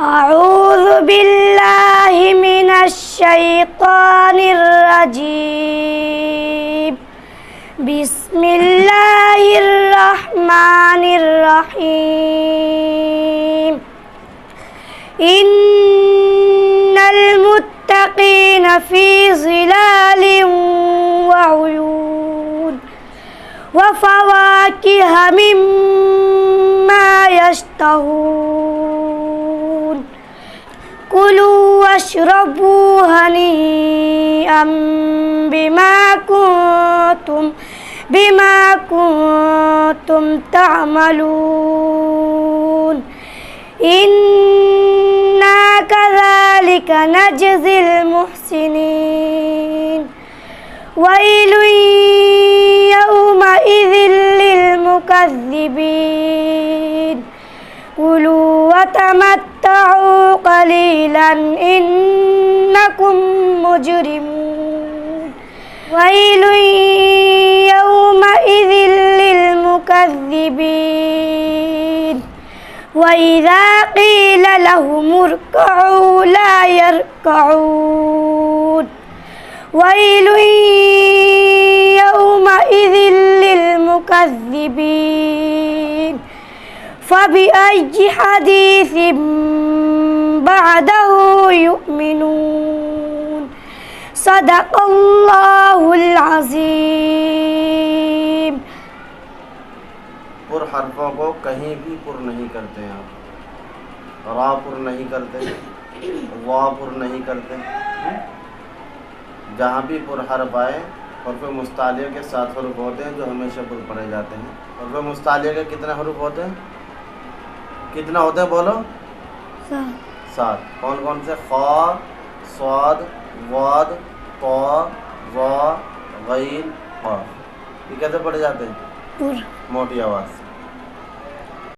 أعوذ بالله من الشيطان الرجيم بسم الله الرحمن الرحيم إن المتقين في ظلال وعيون وفواكه مما يشتهون كلوا واشربوا هنيئا بما كنتم تعملون إنا كذلك نجزي المحسنين ويل يومئذ للمكذبين كلوا وتمتعوا قليلا إنكم مجرمون ويل يومئذ للمكذبين وإذا قيل لهم اركعوا لا يركعون ويل يومئذ للمكذبين فبأي حديث بعده يؤمنون صدق الله العظीम। पुर हरफों को कहीं भी पुर नहीं करते हैं आप। रा पुर नहीं करते, वा पुर नहीं करते। जहाँ भी पुर हरफ आए हरफ मुस्तालिया के 7 हरूफ होते हैं जो हमेशा पुर पढ़े जाते हैं। हरफ मुस्तालिया के कितने हरूफ होते हैं? कितना होते हैं बोलो? 7। कौन कौन से? खा, स्वाद, वाद, ता, वा, गैन, क़ाफ। ये कैसे पढ़े जाते हैं? मोटी आवाज़।